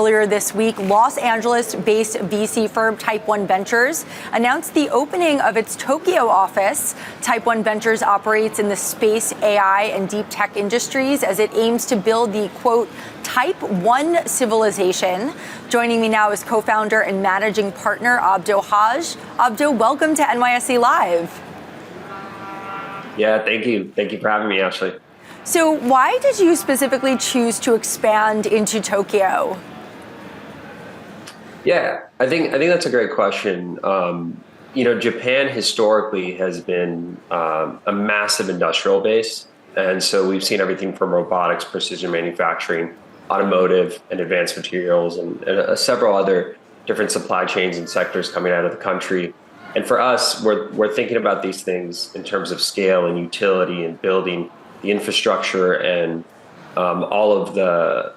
earlier this week, Los Angeles-based VC firm Type 1 Ventures announced the opening of its Tokyo office. Type 1 Ventures operates in the space, AI, and deep tech industries as it aims to build the, quote, Type 1 civilization. Joining me now is co-founder and managing partner Abdo Hajj. Abdo, welcome to NYSE Live. Yeah, thank you. Thank you for having me, Ashley. So why did you specifically choose to expand into Tokyo? Yeah, I think that's a great question. Japan historically has been a massive industrial base. And so we've seen everything from robotics, precision manufacturing, automotive, and advanced materials, and several other different supply chains and sectors coming out of the country. And for us, we're thinking about these things in terms of scale and utility and building the infrastructure and all of the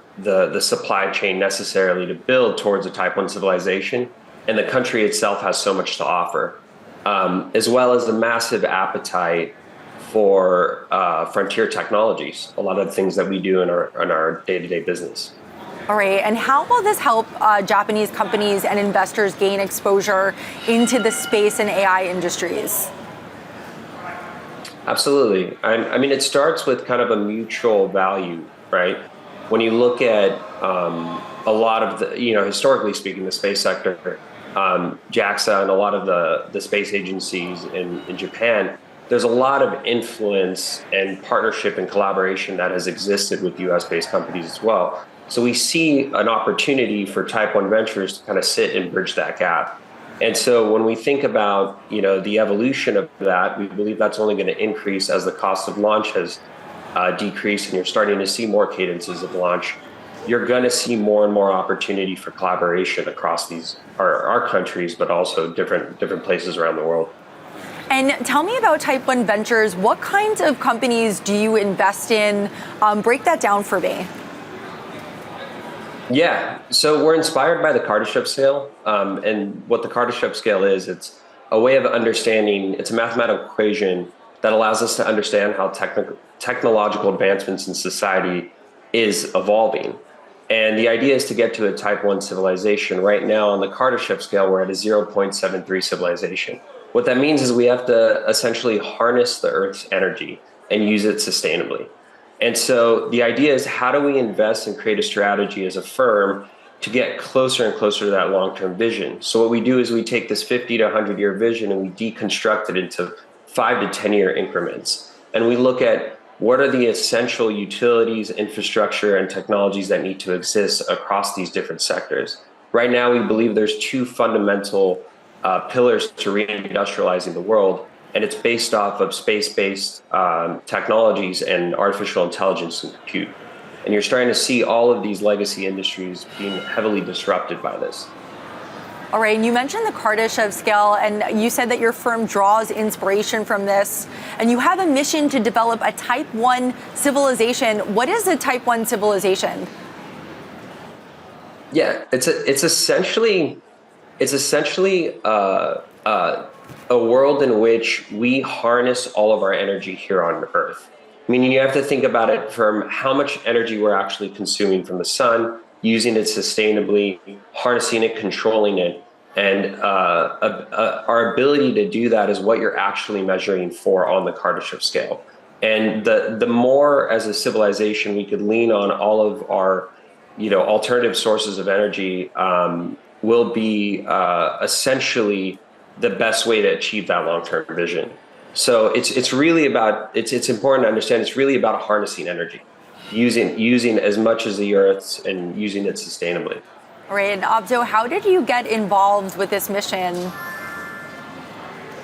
supply chain necessarily to build towards a Type 1 civilization. And the country itself has so much to offer, as well as a massive appetite for frontier technologies, a lot of the things that we do in our day-to-day business. All right, and how will this help Japanese companies and investors gain exposure into the space and AI industries? Absolutely. I mean, it starts with kind of a mutual value, right? When you look at a lot of the, historically speaking, the space sector, JAXA and a lot of the space agencies in Japan, there's a lot of influence and partnership and collaboration that has existed with US-based companies as well. So we see an opportunity for Type 1 Ventures to kind of sit and bridge that gap. And so when we think about, the evolution of that, we believe that's only going to increase as the cost of launch has decreased and you're starting to see more cadences of launch. You're going to see more and more opportunity for collaboration across our countries, but also different places around the world. And tell me about Type 1 Ventures. What kinds of companies do you invest in? Break that down for me. Yeah, so we're inspired by the Kardashev scale. And what the Kardashev scale is, it's a way of understanding, it's a mathematical equation that allows us to understand how technological advancements in society is evolving. And the idea is to get to a Type 1 civilization. Right now on the Kardashev scale, we're at a 0.73 civilization. What that means is we have to essentially harness the Earth's energy and use it sustainably. And so the idea is, how do we invest and create a strategy as a firm to get closer and closer to that long-term vision? So what we do is we take this 50 to 100-year vision and we deconstruct it into 5 to 10-year increments. And we look at what are the essential utilities, infrastructure, and technologies that need to exist across these different sectors. Right now, we believe there's 2 fundamental pillars to reindustrializing the world. And it's based off of space-based technologies and artificial intelligence and compute. And you're starting to see all of these legacy industries being heavily disrupted by this. All right, and you mentioned the Kardashev scale, and you said that your firm draws inspiration from this, and you have a mission to develop a Type 1 civilization. What is a Type 1 civilization? Yeah, it's essentially a world in which we harness all of our energy here on Earth. Meaning you have to think about it from how much energy we're actually consuming from the sun, using it sustainably, harnessing it, controlling it. And our ability to do that is what you're actually measuring for on the Kardashev scale. And the more as a civilization we could lean on all of our alternative sources of energy will be essentially the best way to achieve that long-term vision. So it's really about, it's important to understand, it's really about harnessing energy, using as much as the Earth's and using it sustainably. All right, and Abdo, how did you get involved with this mission?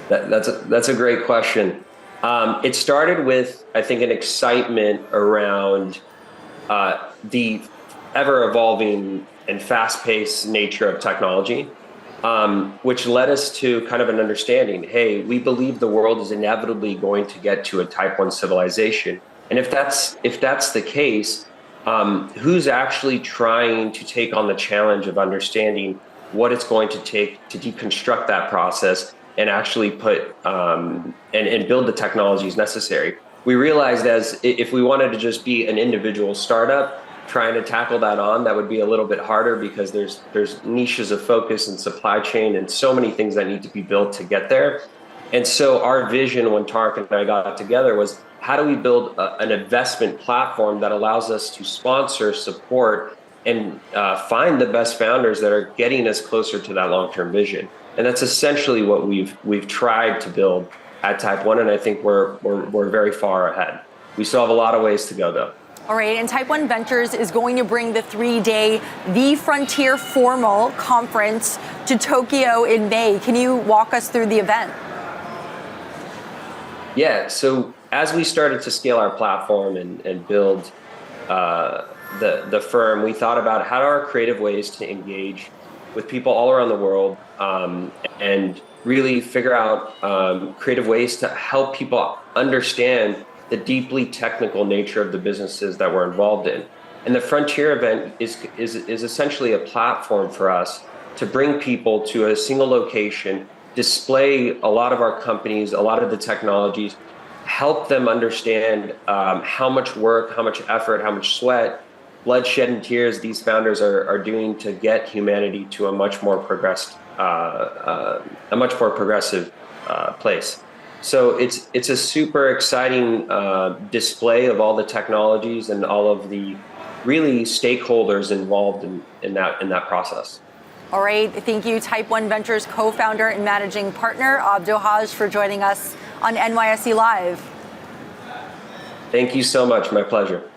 That's a great question. It started with, I think, an excitement around the ever-evolving and fast-paced nature of technology. Which led us to kind of an understanding, hey, we believe the world is inevitably going to get to a Type 1 civilization. And if that's the case, who's actually trying to take on the challenge of understanding what it's going to take to deconstruct that process and actually put and build the technologies necessary? We realized as if we wanted to just be an individual startup, trying to tackle that on, that would be a little bit harder because there's niches of focus and supply chain and so many things that need to be built to get there. And so our vision when Tarek and I got together was, how do we build an investment platform that allows us to sponsor, support, and find the best founders that are getting us closer to that long-term vision? And that's essentially what we've tried to build at Type 1, and I think we're very far ahead. We still have a lot of ways to go, though. All right, and Type 1 Ventures is going to bring the 3-day The Frontier Formal Conference to Tokyo in May. Can you walk us through the event? Yeah, so as we started to scale our platform and build the firm, we thought about how are creative ways to engage with people all around the world and really figure out creative ways to help people understand the deeply technical nature of the businesses that we're involved in. And the Frontier event is essentially a platform for us to bring people to a single location, display a lot of our companies, a lot of the technologies, help them understand how much work, how much effort, how much sweat, bloodshed and tears these founders are doing to get humanity to a much more progressive place. So it's a super exciting display of all the technologies and all of the really stakeholders involved in that process. All right, thank you, Type 1 Ventures co-founder and managing partner, Abdo Hajj, for joining us on NYSE Live. Thank you so much, my pleasure.